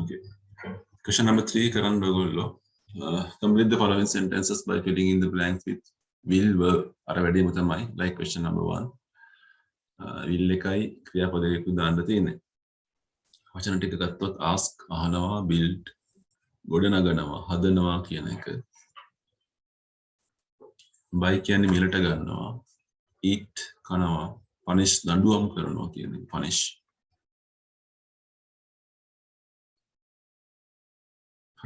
Okay. Question number 3, Karan Bagullo. Complete the following sentences by filling in the blanks with will, verb. Already mutamai, like question number 1. Will ekai ක්‍රියාපදයක දාන්න තියෙන්නේ. වචන ටික ගත්තොත් ask අහනවා, build ගොඩනගනවා, හදනවා කියන එක. buy කියන්නේ මිලට ගන්නවා, eat කනවා, punish දඬුවම් කරනවා කියන එක, punish.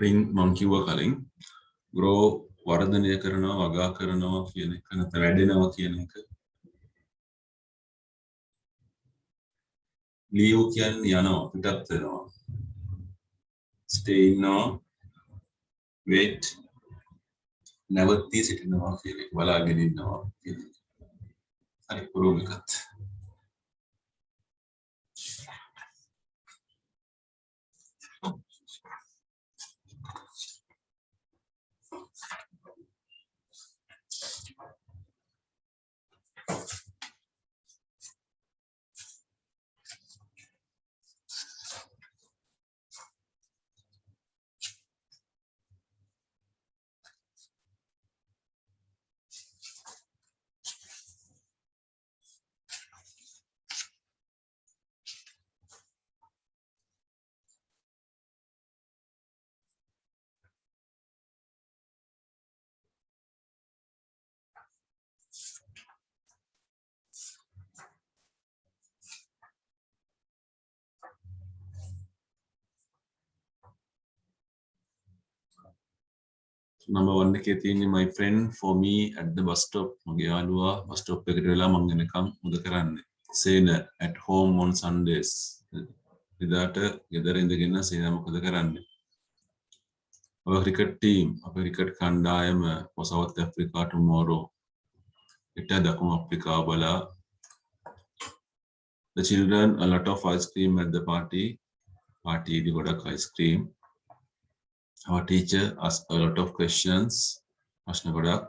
ring මං කිව්වා කලින් grow වර්ධනය කරනවා, වගා කරනවා කියන එක, නැත්නම් වැඩෙනවා කියන එක. leave කියන්නේ යනවා, පිටත් වෙනවා. stay ඉන්නවා, wait නැවතී සිටිනවා කියන එක, බලාගෙන ඉන්නවා කියන එක. හරි පුරුම එකත්. Number 1 එකේ තියෙන්නේ my friend for me at the bus stop. මගේ යාළුවා bus stop එකට වෙලා මං එනකම් මුද කරන්නේ. Sailor at home on Sundays. එදාට ගෙදර ඉඳගෙන සේනා මොකද කරන්නේ? Our cricket team, අපේ cricket කණ්ඩායම for South Africa tomorrow. ඊට දකුණු අප්‍රිකාව බලා. The children a lot of ice cream at the party. Party ඉදි ගොඩක් ice cream. Our teacher asked a lot of questions. ප්‍රශ්න ගොඩක්.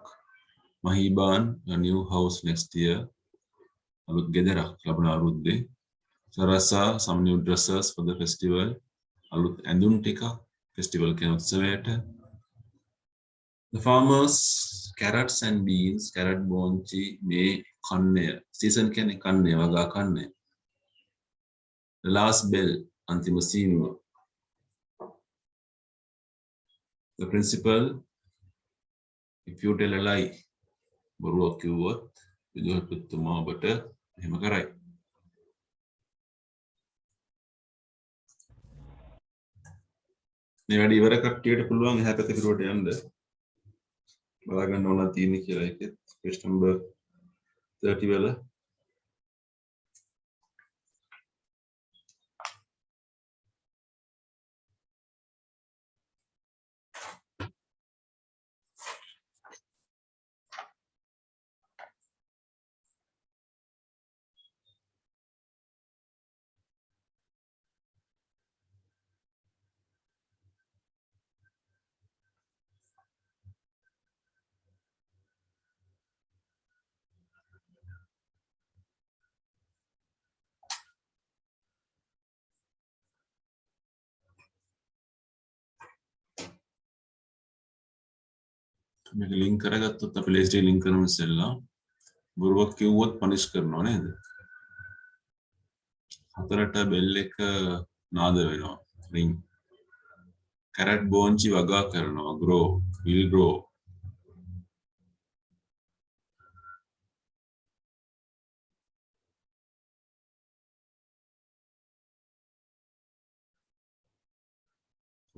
Mahiban, a new house next year. අලුත් ගෙදරක් ලබන අවුරුද්දේ. Sarasa, some new dresses for the festival. අලුත් ඇඳුම් ටික festival කියන උත්සවයට. The farmers, carrots and beans, carrot බෝංචි මේ කන්නේ. Season කියන්නේ කන්නේ, වගා කන්නේ. The last bell, අන්තිම සීනුව. The principal, if you tell a lie, බොරුවක් කිව්වොත් විදුහල්පතිතුමා ඔබට එහෙම කරයි. මේ වැඩි ඉවර කට්ටියට පුළුවන් එහා පැත්තේ පිරුවට යන්න. බලා ගන්න ඕන තියෙන්නේ කියලා එකෙත් page number 30 වල. මේක ලින්ක් කරගත්තොත් අපි ලේස්ට් ලින්ක් කරමු ඉස්සෙල්ලා. බොරුවක් කිව්වොත් පනිෂ් කරනවා නේද? හතරට බෙල් එක නාද වෙනවා. ring. carrot බෝංචි වගා කරනවා. grow, will grow.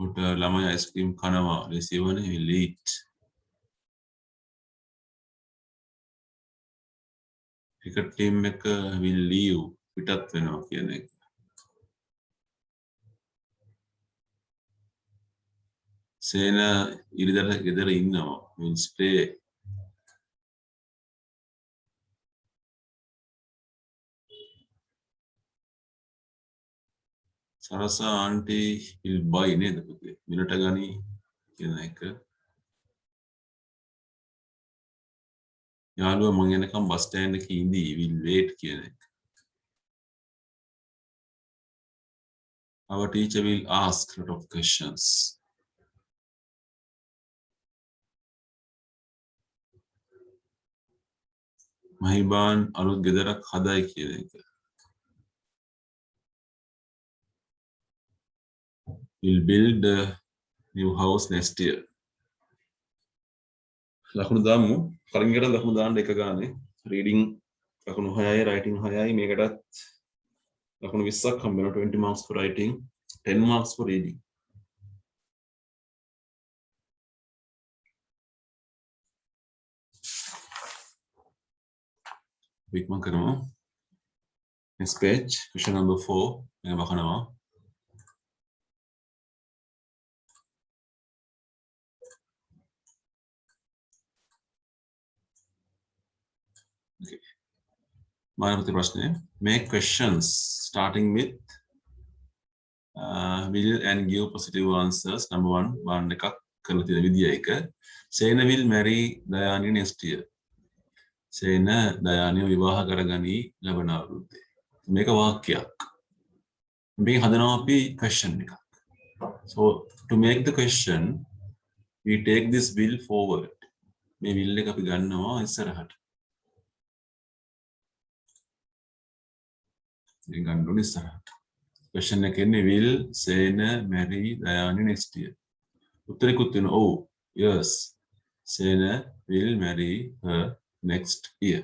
උට ළමයි අයිස්ක්‍රීම් කනවා. ලේසිවනේ will eat. cricket team එක will leave පිටත් වෙනවා කියන එක. සේන ඉරිදට ගෙදර ඉන්නවා. will stay. සරසා ආන්ටි will buy නේද පුතේ? මිලට ගනි කියන එක. යාළුවා මං එනකම් බස් ස්ටෑන්ඩ් එකේ ඉඳී will wait කියන එක. our teacher will ask a lot of questions. Mahiban alut gedarak hadai කියන එක. We'll build a new house next year. ලකුණු දාමු. කලින් එකට ලකුණු දාන්න එක ගානේ. reading ලකුණු 6යි writing 6යි මේකටත් ලකුණු 20ක් හම්බ වෙනවා 20 marks for writing 10 marks for reading. වික්මන් කරමු. Next page question number 4 මම වහනවා. Okay. මානවත ප්‍රශ්නය. Make questions starting with will and give positive answers. Number 1 බාන්න එකක් කරලා තියෙන විදිය එක. Sena will marry Dayani next year. Sena Dayani විවාහ කරගනි ලබන අවුරුද්දේ. මේක වාක්‍යයක්. මේක හදනවා අපි question එකක්. So to make the question we take this will forward. මේ will එක අපි ගන්නවා ඉස්සරහට. මේ ගන්න ඕනේ ඉස්සරහට. question එක එන්නේ will Sena marry Dayani next year. උත්තරෙකුත් වෙනවා. Oh yes. Sena will marry her next year.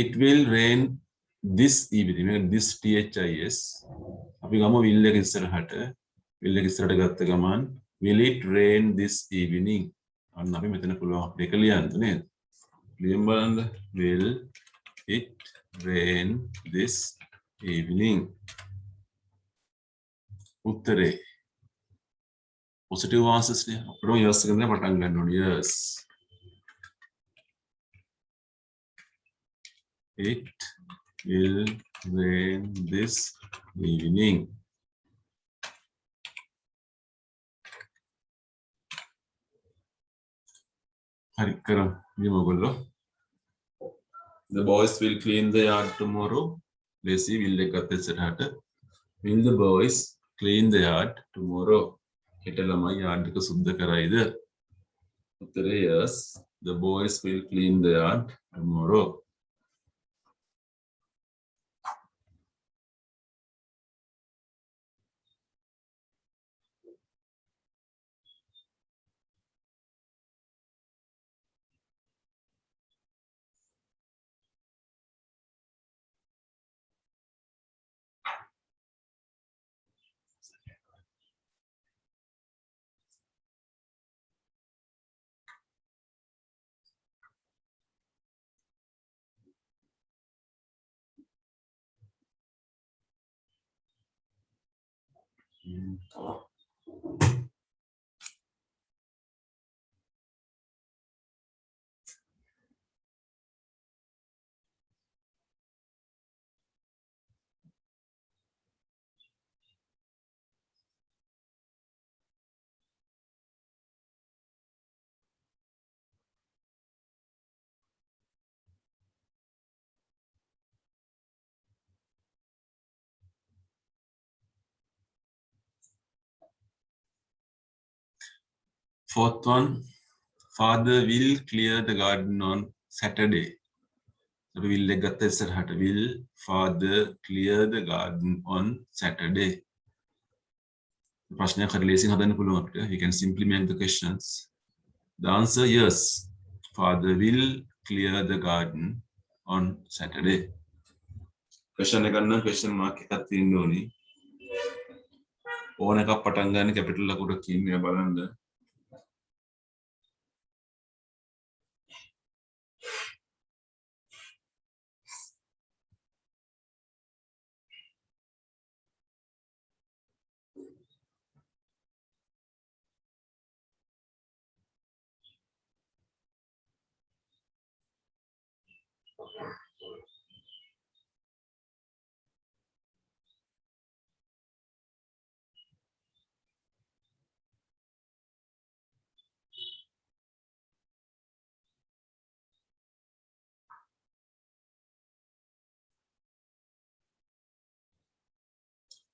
It will rain this evening. This THIS. අපි ගමු will එක ඉස්සරහට. will එක ඉස්සරහට ගත්ත ගමන් will it rain this evening? අන්න අපි මෙතන පුළුවන් අපිට ඒක ලියන්න නේද? ලියමු බලන්න. Will it rain this evening? උත්තරේ positive answers නේ. අපිට yes එකෙන් පටන් ගන්න ඕනේ. Yes. It will rain this evening. හරි කරමු ඔයගොල්ලෝ. The boys will clean the yard tomorrow. Lacy will එක ගත්ත ඉස්සරහට. Will the boys clean the yard tomorrow? හෙට ළමයි yard එක සුද්ධ කරයිද? උත්තරේ yes. The boys will clean the yard tomorrow. Fourth one, father will clear the garden on Saturday. So we will get this at will father clear the garden on Saturday. ප්‍රශ්නයක් හරි ලේසියෙන් හදන්න පුළුවන් අපිට. You can simply make the questions. The answer yes. Father will clear the garden on Saturday. Question එක ගන්න question mark එකක් තියෙන්න ඕනි. ඕන එකක් පටන් ගන්න capital ලකුණක් කියන්නේ බලන්න.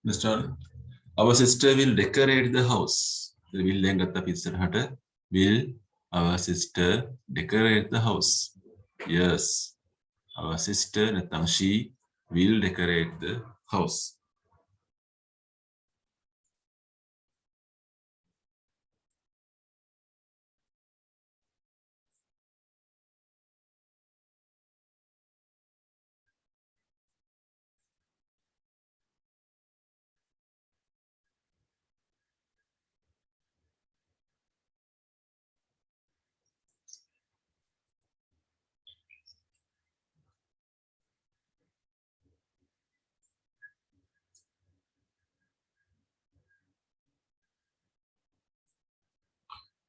Mr. Our sister will decorate the house. Will lengata pizza hut. Will our sister decorate the house? Yes. Our sister natang she will decorate the house.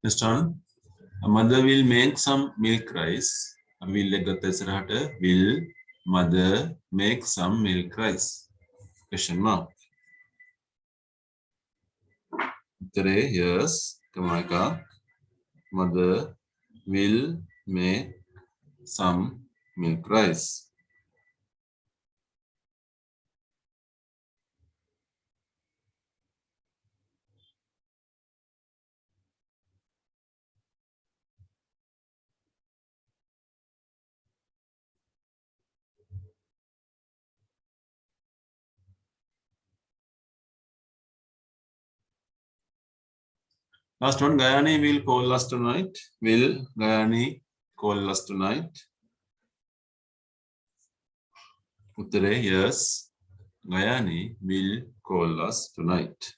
Mr. A mother will make some milk rice. Will will mother make some milk rice? Question mark. Today, yes, Kamaka. Mother will make some milk rice. Last one, Gayani will call us tonight. Will Gayani call us tonight? Uttare, yes. Gayani will call us tonight.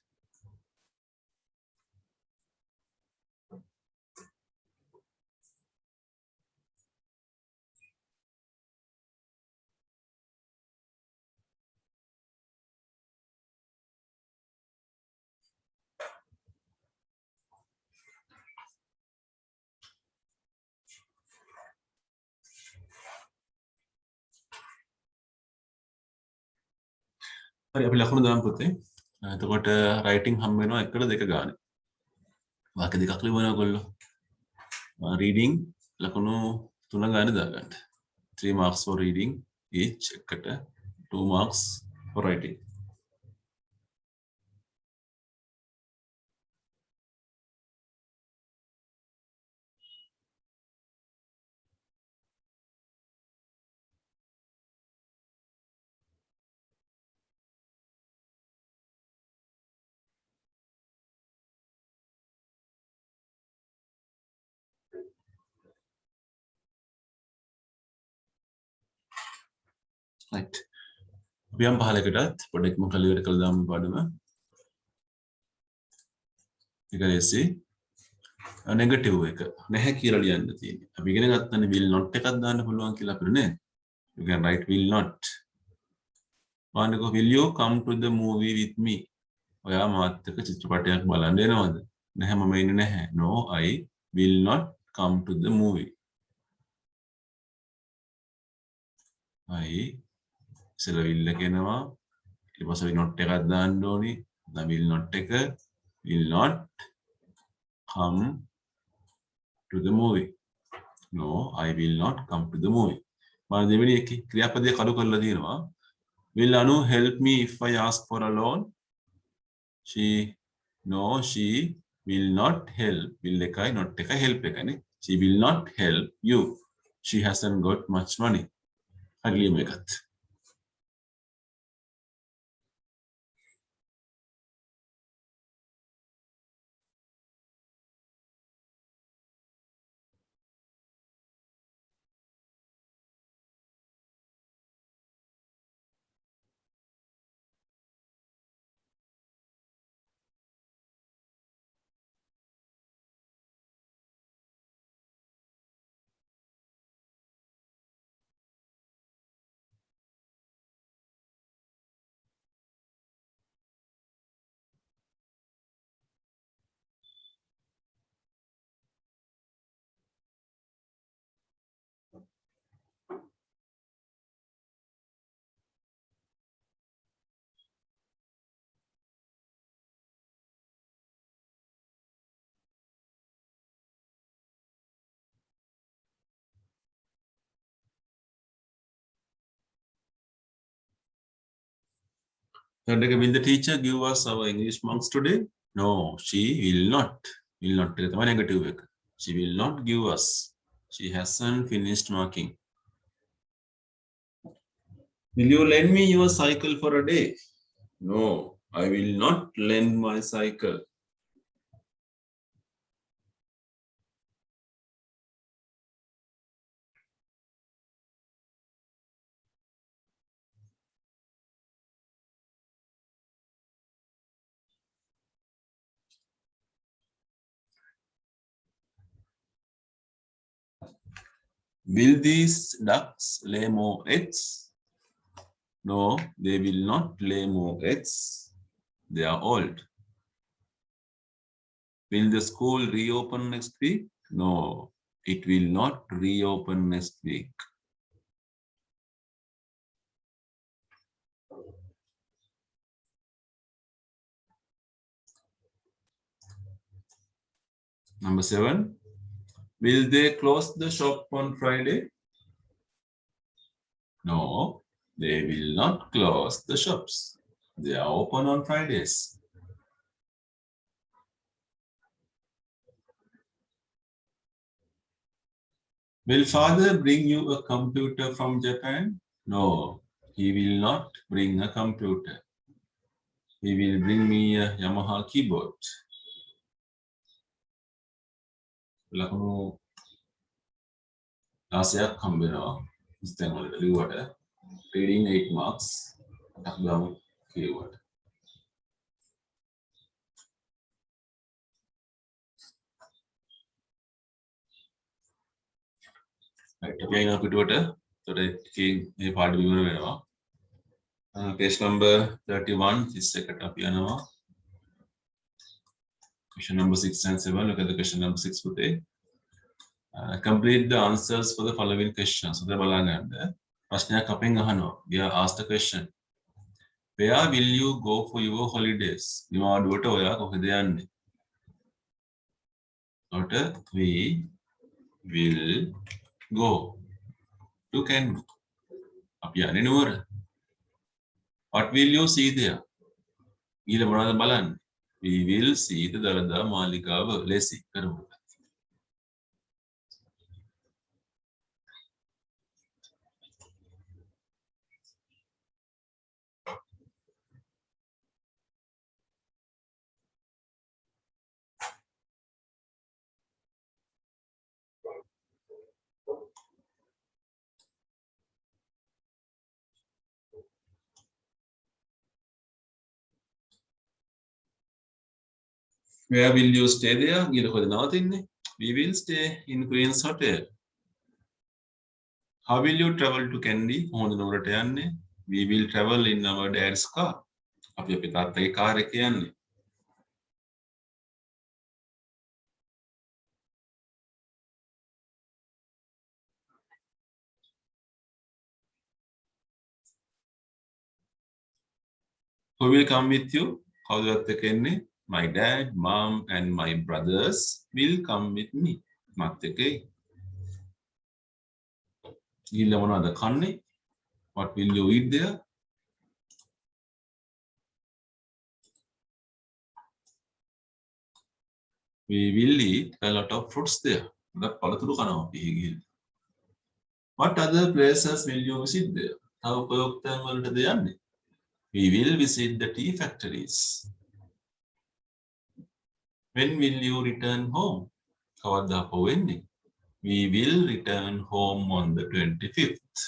හරි අපි ලකුණු දාමු පුතේ. එතකොට writing හම්බ වෙනවා 1ට 2 ගානේ. වාක්‍ය දෙකක් ලියවනවා ඔයගොල්ලෝ. රීඩින් ලකුණු 3 ගානේ දාගන්න. 3 marks for reading each එකට 2 marks for writing. Right. අපි යම් 15කටත් පොඩ්ඩක් මොකක්ද ඉවර කළා දාමු පාඩම. ඒක ලෙසි නෙගටිව් එක නැහැ කියලා ලියන්න තියෙන්නේ. අපි ඉගෙන ගත්තනේ will not එකක් දාන්න පුළුවන් කියලා අපිට නේ. You can write will not. will you come to the movie with me? ඔයා මාත් එක්ක චිත්‍රපටයක් බලන්න එනවද? නැහැ මම එන්නේ නැහැ. No, I will not come to the movie. I ඉස්සෙල්ලා will එක එනවා. ඊට පස්සේ will not එකක් දාන්න ඕනි. දැන් will not එක will not come to the movie. No, I will not come to the movie. මම දෙවෙනි එකේ ක්‍රියාපදයේ කඩු කරලා තියෙනවා. Will Anu help me if I ask for a loan? No, she will not help. Will එකයි not එකයි help එකනේ. She will not help you. She hasn't got much money. හරි ලියමු එකත්. Will the teacher give us our English marks today? No, she will not. Will not. Negative. She will not give us. She hasn't finished marking. Will you lend me your cycle for a day? No, I will not lend my cycle. Will these ducks lay more eggs? No, they will not lay more eggs. They are old. Will the school reopen next week? No, it will not reopen next week. Number 7. Will they close the shop on Friday? No, they will not close the shops. They are open on Fridays. Will father bring you a computer from Japan? No, he will not bring a computer. He will bring me a Yamaha keyboard. ලකුණු 10ක් හම්බ වෙනවා. ඉස්තෙන් වලට ලියුවට reading 8 marks. අටක් දාමු කියුවට. right අපි අයින් අපිටුවට ඒතර මේ පාඩම විවර වෙනවා. page number 31 31කට අපි යනවා. Question number 6 and 7. Look at the question number 6 පුතේ. Complete the answers for the following questions. So බලන්න ප්‍රශ්නයක් අපෙන් අහනවා. We are asked the question. Where will you go for your holidays? නිවාඩුවට ඔයා කොහෙද යන්නේ? එතකොට we will go to Kandy. අපි යන්නේ නුවර. What will you see there? ඊළ මොනවද බලන්නේ? We will see the Dalada Maligawa. ලෙසි කරමු. Where will you stay there? ඊළ කොහෙද නවතින්නේ? We will stay in Queen's Hotel. How will you travel to Kandy? කොහොමද නුවරට යන්නේ? We will travel in our dad's car. අපි අපේ තාත්තගේ කාර් එකේ යන්නේ. Who will come with you? කවුද එක්ක එන්නේ? My dad, mom and my brothers will come with me. මත් එක්ක ඊළ මොනවද කන්නේ? What will you eat there? We will eat a lot of fruits there. පළතුරු කනවා අපි ගිහින්. What other places will you visit there? තව උපයෝගතයන් වලටද යන්නේ? We will visit the tea factories. When will you return home? කවද්ද ආපහු එන්නේ? We will return home on the 25th.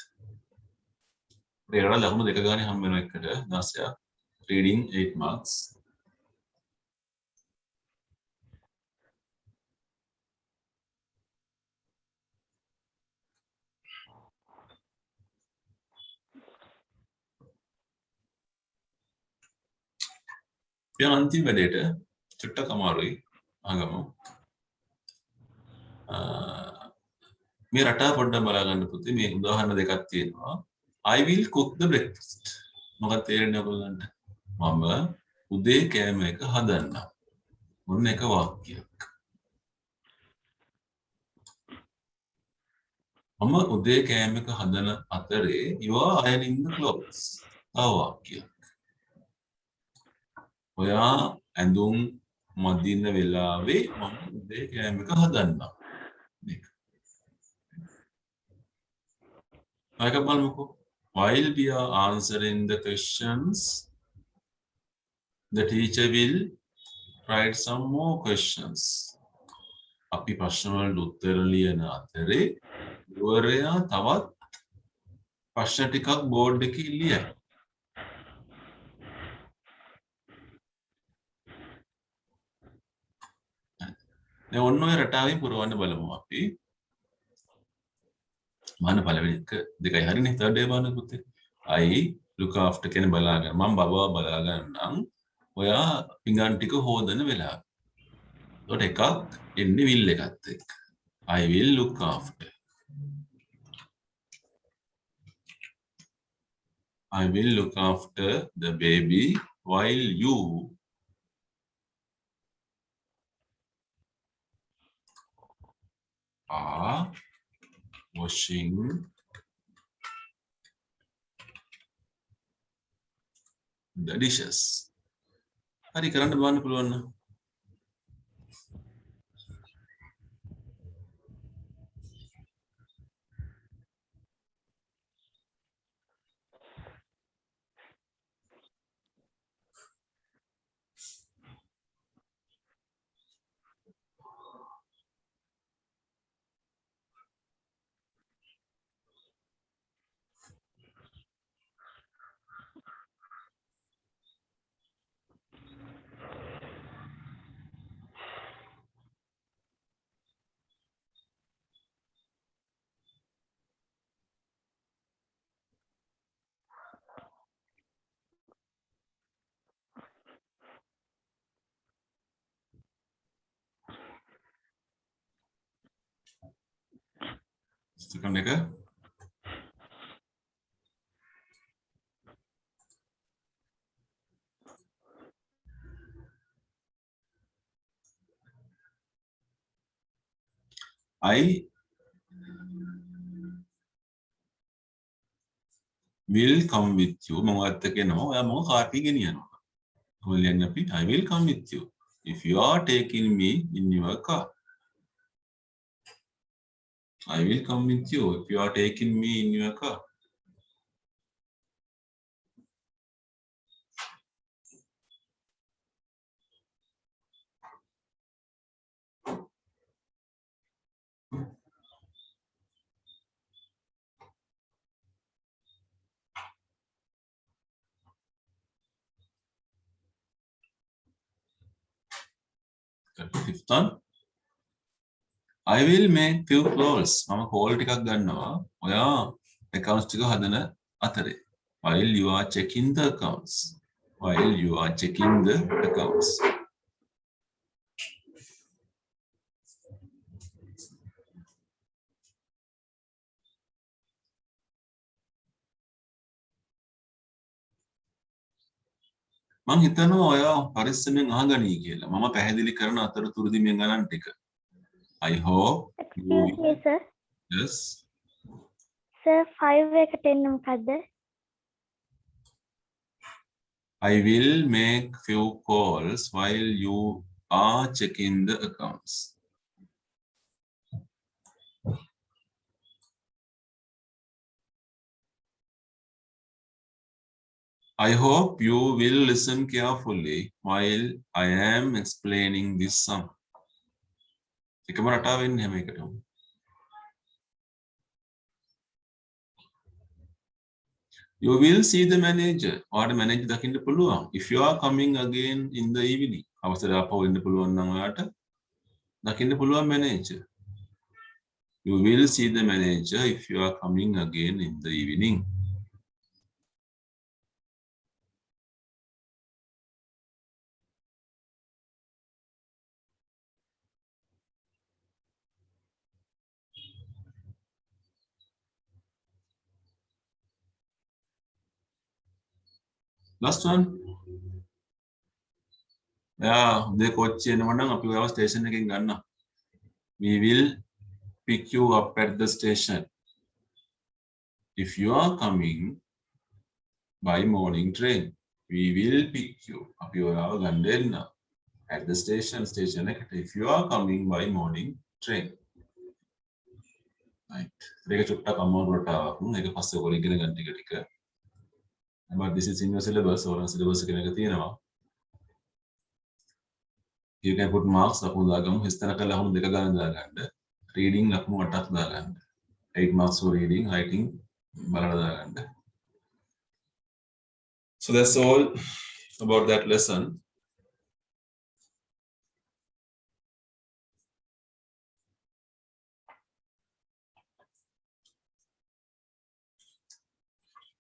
ඒකට ලකුණු දෙක ගානේ හම්බ වෙනවා එකට 16. Reading 8 marks. දැන් අන්තිම වැඩේට චුට්ටක් අමාරුයි අහගමු. මේ රටා පොඩ්ඩක් බලා ගන්න පුතේ. මේ උදාහරණ දෙකක් තියෙනවා. I will cook the breakfast. මොකක්ද තේරෙන්නේ ඔයගොල්ලන්ට? මම උදේ කෑම එක හදන්නම්. මොන එක වාක්‍යයක්. මම උදේ කෑම එක හදන අතරේ you are ironing the clothes. තව වාක්‍යයක්. ඔයා ඇඳුම් මදින්න වෙලාවේ මම උදේ කෑම එක හදන්නම්. මේක. ආයක බලමුකෝ. While we are answering the questions, the teacher will write some more questions. අපි ප්‍රශ්න වලට උත්තර ලියන අතරේ ගුරුවරයා තවත් ප්‍රශ්න ටිකක් බෝඩ් එකේ ලියයි. දැන් ඔන්න ඔය රටාවෙන් පුරවන්න බලමු අපි. මාන පළවෙනි එක දෙකයි හරිනේ. third day බලන්න පුතේ. I look after කියන බලා ගන්න. මම බබා බලා ගන්නම්. ඔයා පිඟන් ටික හොදන වෙලාව. ඒකට එකක් එන්නේ will එකත් එක්ක. I will look after. I will look after the baby while you are washing the dishes. හරි කරන්න බලන්න පුළුවන් නම්. Second එක I will come with you. මම ඔයත් එක්ක එනවා. ඔයා මම කාර් එක ගෙනියනවා. කොහෙන්ද අපි? I will come with you if you are taking me in your car. I will come with you if you are taking me in your car. Fifth one. I will make few calls. මම call ටිකක් ගන්නවා. ඔයා accounts ටික හදන අතරේ. While you are checking the accounts. While you are checking the accounts. මං හිතනවා ඔයා පරිස්සමෙන් අහගනී කියලා. මම පැහැදිලි කරන අතරතුරදී මේ ගණන් ටික. I hope you Excuse me, sir. Yes. Sir, 5 එකට එන්න මොකද්ද? I will make few calls while you are checking the accounts. I hope you will listen carefully while I am explaining this sum. එකම රටාව වෙන්නේ හැම එකටම. You will see the manager. ඔයාට manager දකින්න පුළුවන්. If you are coming again in the evening. අවසර ආපහු එන්න පුළුවන් නම් ඔයාට දකින්න පුළුවන් manager. You will see the manager if you are coming again in the evening. Last one. Yeah, they coach එනවා නම් අපි ඔයාව station එකෙන් ගන්නවා. We will pick you up at the station. If you are coming by morning train. We will pick you. අපි ඔයාව ගන්න එන්න. At the station එකට if you are coming by morning train. Right. ඒක චුට්ටක් අමාරුවට ආවම ඒක පස්සේ ඔයගොල්ලෝ ඉගෙන ගන්න ටික ටික. But this is in your syllabus or syllabus එකක තියෙනවා. You can put marks ලකුණු දාගමු. හිස්තැනක ලකුණු දෙක ගන්න දාගන්න. Reading ලකුණු 8ක් දාගන්න. 8 marks for reading, writing බලලා දාගන්න. So that's all about that lesson.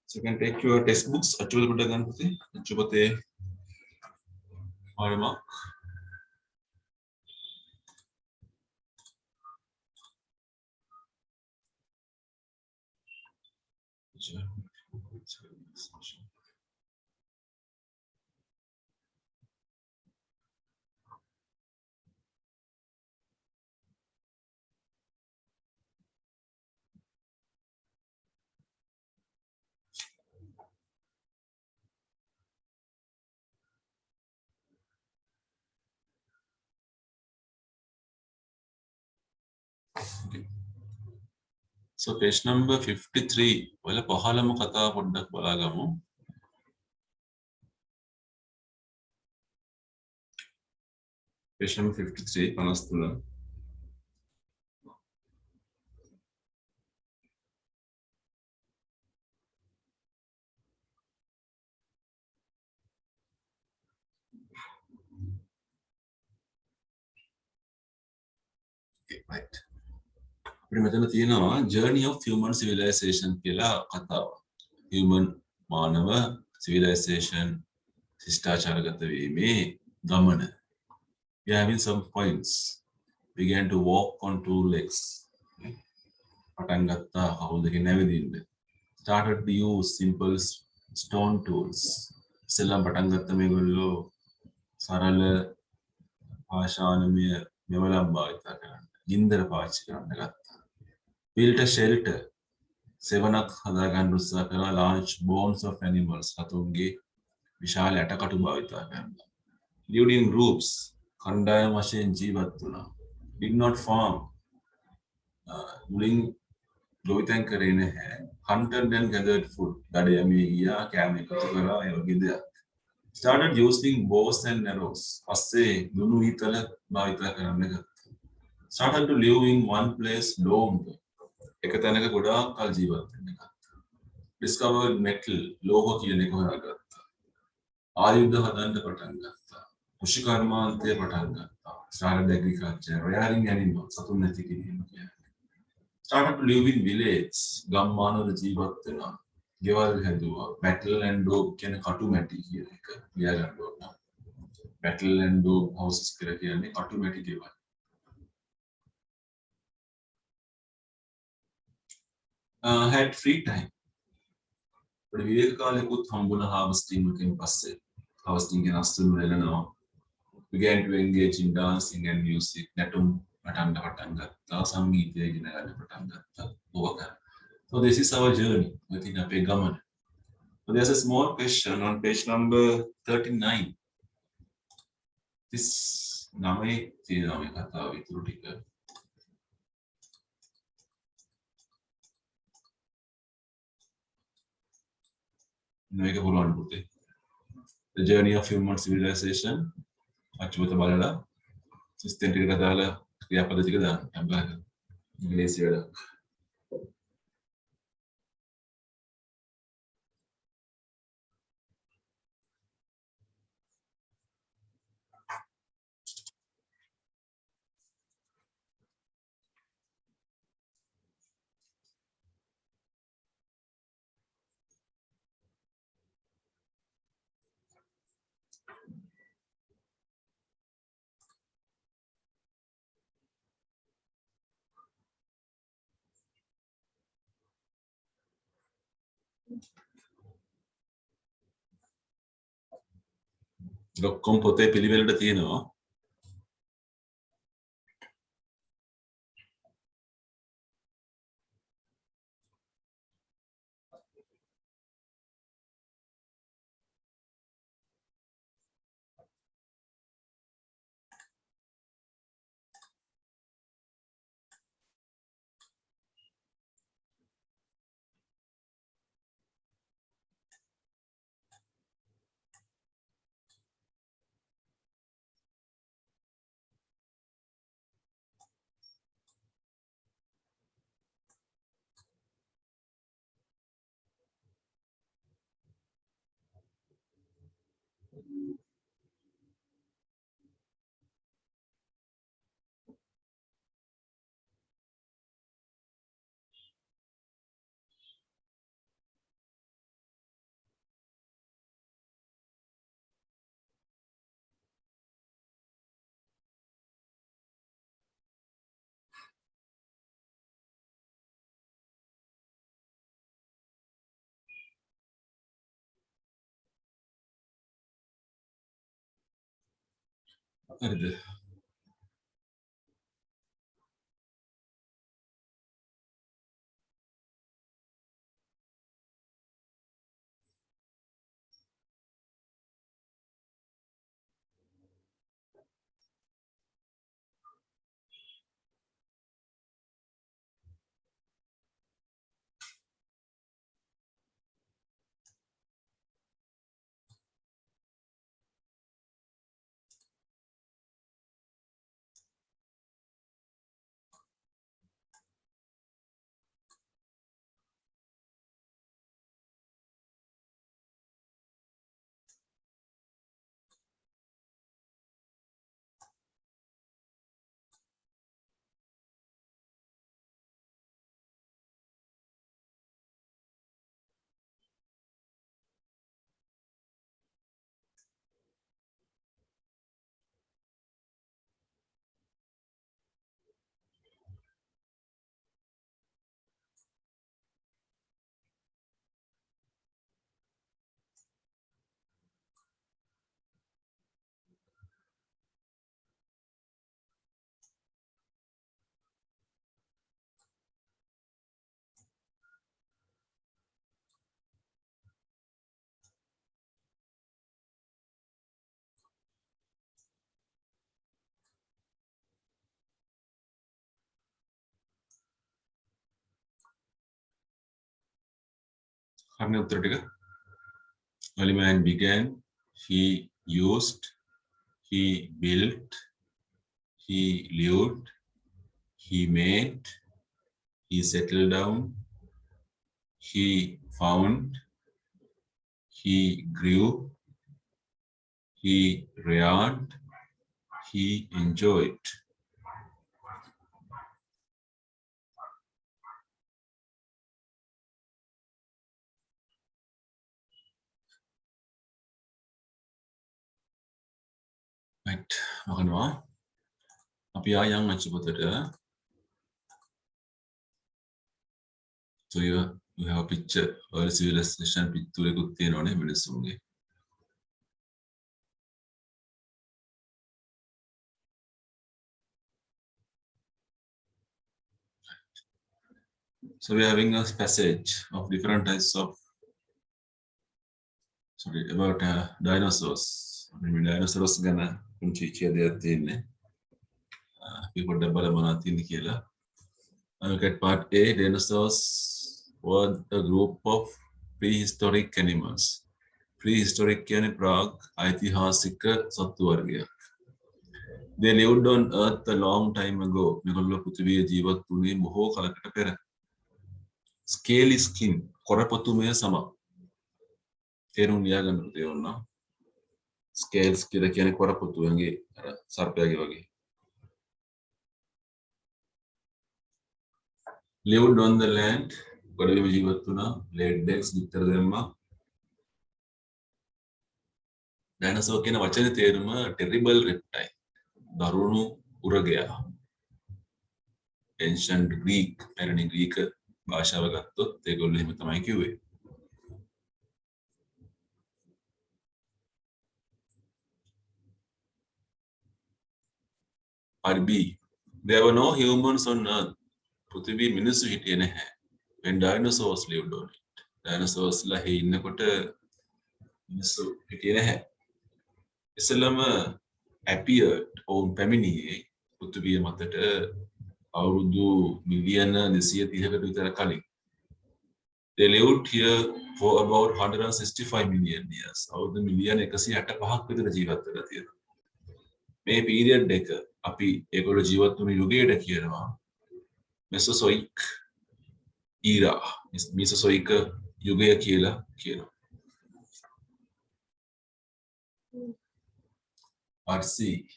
So you can take your textbooks. අච්චුවල පොඩ්ඩක් ගන්න පුතේ. අච්චුපතේ පාඩමක්. Okay. So page number 53 වල පහළම කතාව පොඩ්ඩක් බලාගමු. Page number 53 53. Okay, right. අපිට මෙතන තියෙනවා journey of human civilization කියලා කතාව. Human මානව civilization ශිෂ්ටාචාරගත වීමේ ගමන. We are having some points. Began to walk on two legs. පටන් ගත්තා කකුල් දෙකෙන් නැවෙදින්න. Started to use simple stone tools. ඉස්සෙල්ලා පටන් ගත්ත මේගොල්ලෝ සරල ආශානමය මෙවලම් භාවිතා කරන්න. ගින්දර පාවිච්චි කරන්න ගත්තා. Built a shelter. සෙවණක් හදාගන්න උත්සාහ කරා. Large bones of animals. සතුන්ගේ විශාල ඇටකටු භාවිතා කරනවා. Lived in groups. කණ්ඩායම් වශයෙන් ජීවත් වුණා. Did not farm. මුලින් ගොවිතැන් කරේ නැහැ. Hunted and gathered food. දඩයමේ ගියා කෑම එකතු කරා ඒ වගේ දෙයක්. Started using bows and arrows. පස්සේ දුනු ඊතල භාවිතා කරන්න ගත්තා. Started to live in one place long. එක තැනක ගොඩාක් කල් ජීවත් වෙන්න ගත්තා. Discovered metal. ලෝහ කියන එක හොයාගත්තා. ආයුධ හදන්න පටන් ගත්තා. කෘෂිකර්මාන්තය පටන් ගත්තා. Started agriculture. Rearing animals. සතුන් නැති කිරීම කියන්නේ. Started to live in village. ගම්මානවල ජීවත් වෙනවා. ගෙවල් හැදුවා. Battle and dog කියන කටු මැටි කියන එක ලියා ගන්න ඕන. Battle and dog houses කියලා කියන්නේ කටු මැටි ගෙවල්. Had free time. But විවේක කාලෙකුත් හම්බුණා harvesting එකෙන් පස්සේ. Harvesting කියන අස්තුන් වෙලනවා. Began to engage in dancing and music. නැටුම් නටන්න පටන් ගත්තා. සංගීතය ඉගෙන ගන්න පටන් ගත්තා. ඕක. So this is our journey within අපේ ගමන. So there's a small question on page number 39. This නමේ තියෙනවා මේ කතාව ඉතුරු ටික. මේක පුළුවන් පුතේ. The journey of human civilization. අච්චුවත බලලා සිස්ටම් ටිකට දාලා ක්‍රියාපද ටික දාන්න. අම්බාක. ඉංග්‍රීසි වැඩක්. ඔක්කොම පොතේ පිළිවෙලට තියෙනවා. හරිද? හරිනේ උත්තර ටික. Early man began, he used, he built, he lived, he made, he settled down, he found, he grew, he reared, he enjoyed. Right, මොකනවා? අපි ආයන් අච්චපතට. So you have a picture, early civilization පිටුරේකුත් තියෙනවනේ මිනිස්සුන්ගේ. So we are having a passage of different types of, about dinosaurs. I mean, dinosaurs ගැන පුංචි කියදයක් තියෙන්නේ. අපි පොඩ්ඩක් බලමු මොනවද තියෙන්නේ කියලා. Look at part A. Dinosaurs were a group of prehistoric animals. Prehistoric කියන්නේ ප්‍රාග් ඓතිහාසික සත්තු වර්ගයක්. They lived on Earth a long time ago. මේගොල්ලෝ පෘථිවියේ ජීවත් වුණේ බොහෝ කලකට පෙර. Scaly skin, කොරපතුමය සම. තේරුම් ලියාගන්න තේරුණා. Scales කියලා කියන්නේ කොරපතුමගේ අර සර්පයාගේ වගේ. Lived on the land. ගොඩබිම ජීවත් වුණා. Laid eggs විතර දැම්මා. Dinosaur කියන වචනේ තේරුම terrible reptile. දරුණු උරගයා. Ancient Greek, පැරණි ග්‍රීක භාෂාව ගත්තොත් ඒගොල්ලෝ එහෙම තමයි කිව්වේ. Part B. There were no humans on Earth. පෘථිවි මිනිස්සු හිටියේ නැහැ. When dinosaurs lived on it. Dinosaurs ලා හේ ඉන්නකොට මිනිස්සු හිටියේ නැහැ. ඉස්සෙල්ලාම appeared ඔවුන් පැමිණියේ පෘථිවිය මතට අවුරුදු මිලියන 230කට විතර කලින්. They lived here for about 165 million years. අවුරුදු මිලියන 165ක් විතර ජීවත් වෙලා තියෙනවා. මේ පීරියඩ් එක අපි ඒගොල්ලෝ ජීවත් වුණු යුගයට කියනවා Mesozoic era. Mesozoic යුගය කියලා කියනවා. Part C.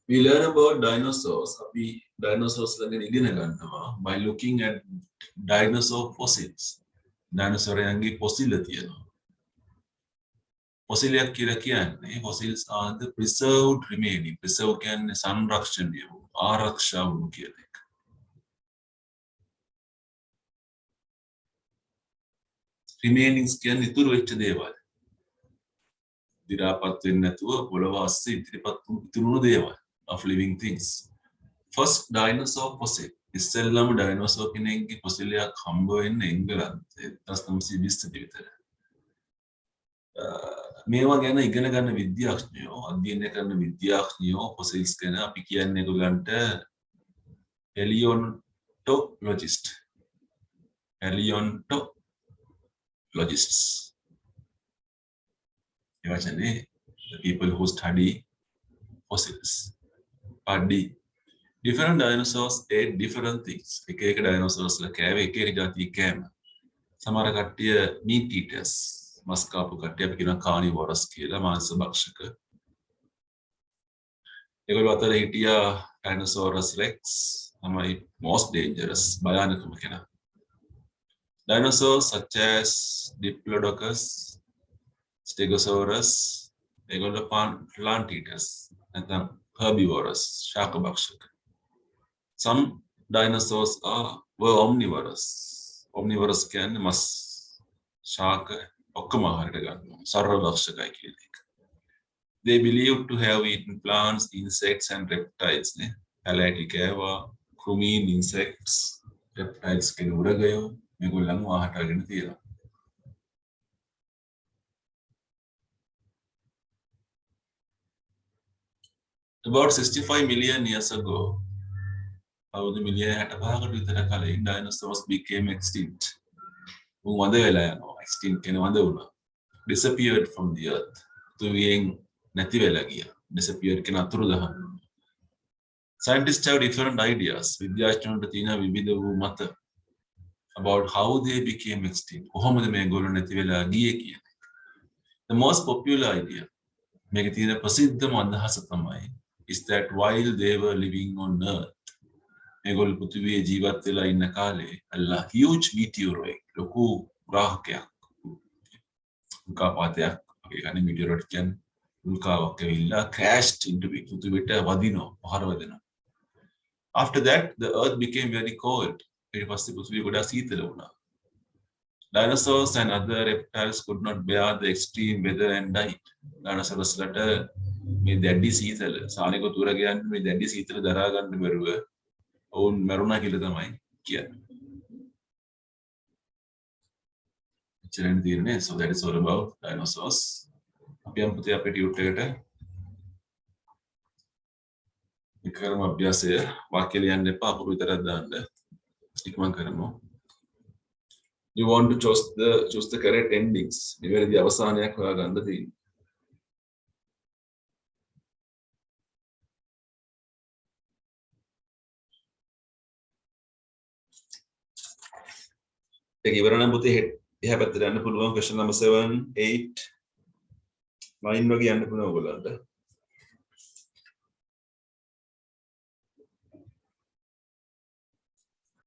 We learn about dinosaurs. We dinosaurs by looking at dinosaur fossils. Dinosaur yangi fossil තියෙනවා. Fossil එකක් කියලා කියන්නේ fossils are the preserved remaining. Preserved කියන්නේ සංරක්ෂණය වූ ආරක්ෂා වූ කියන එක. Remainings කියන්නේ ඉතුරු වෙච්ච දේවල්. දි รา පත් වෙන්නේ නැතුව පොළව අස්සේ ඉදිරිපත් වූ ඉතුරුණු දේවල් of living things. First dinosaur fossil. ඉස්සෙල්ලාම dinosaur කෙනෙක්ගේ fossil එකක් හම්බ වෙන්නේ එංගලන්තේ 1920 විතර. මේවා ගැන ඉගෙන ගන්න විද්‍යාඥයෝ අධ්‍යයනය කරන විද්‍යාඥයෝ fossils ගැන අපි කියන්නේ ඒගොල්ලන්ට paleontologists. ඒ වචනේ the people who study fossils. Part D. Different dinosaurs ate different things. එක එක dinosaurs ලා කෑවේ එක එක જાති කෑම. සමහර කට්ටිය meat eaters. මස් කාපු කට්ටිය අපි කියනවා carnivores කියලා මාංශ භක්ෂක. ඒගොල්ලෝ අතර හිටියා Tyrannosaurus rex තමයි most dangerous භයානකම කෙනා. Dinosaurs such as Diplodocus, Stegosaurus, ඒගොල්ලෝ plant eaters නැත්නම් herbivores ශාක භක්ෂක. Some dinosaurs were omnivorous. Omnivorous කියන්නේ මස් ශාක ඔක්කොම ආහාරයට ගන්නවා. සර්ව භක්ෂකයි කියන එක. They believed to have eaten plants, insects and reptiles. Palati කෑවා, crumine insects, reptiles කියන උරගයෝ මේගොල්ලන්ව ආහාරයට අරගෙන තියෙනවා. About 65 million years ago, අවුරුදු මිලියන 65කට විතර කලින් dinosaurs became extinct. වඳ වෙලා යනවා. extinct කියන වඳ වුණා. Disappeared from the earth. තුවියෙන් නැති වෙලා ගියා. Disappeared කියන අතුරුදහන්. Scientists have different ideas. විද්‍යාඥයන්ට තියෙන විවිධ වූ මත about how they became extinct. කොහොමද මේගොල්ලෝ නැති වෙලා ගියේ කියන එක. The most popular idea මේකේ තියෙන ප්‍රසිද්ධම අදහස තමයි is that while they were living on earth මේගොල්ලෝ පෘථිවියේ ජීවත් වෙලා ඉන්න කාලේ a huge meteoroid ලොකු ග්‍රහකයක් උල්කාපාතයක් අපි කියන්නේ meteoroid කියන්නේ උල්කාවක් ඇවිල්ලා crashed into පෘථිවියට වදිනවා පහර වැදෙනවා. After that the earth became very cold. ඊට පස්සේ පෘථිවිය ගොඩාක් සීතල වුණා. Dinosaurs and other reptiles could not bear the extreme weather and died. Dinosaurs ලට මේ දැඩි සීතල සානික තුර ගියන් මේ දැඩි සීතල දරා ගන්න බැරුව ඔවුන් මරුණා කියලා තමයි කියන්නේ. එච්චරනේ තියෙන්නේ. So that is all about dinosaurs. අපි යමු පුතේ අපේ ටියුට් එකට. මේ කරමු අභ්‍යාසය. වාක්‍ය ලියන්න එපා අපුරු විතරක් දාන්න. ඉක්මන් කරමු. You want to choose the correct endings. නිවැරදි අවසානයක් හොයාගන්න තියෙනවා. ඒක ඉවර නම් පුතේ එහා පැත්තට යන්න පුළුවන් question number 7 8 9 වගේ යන්න පුළුවන් ඔයගොල්ලන්ට.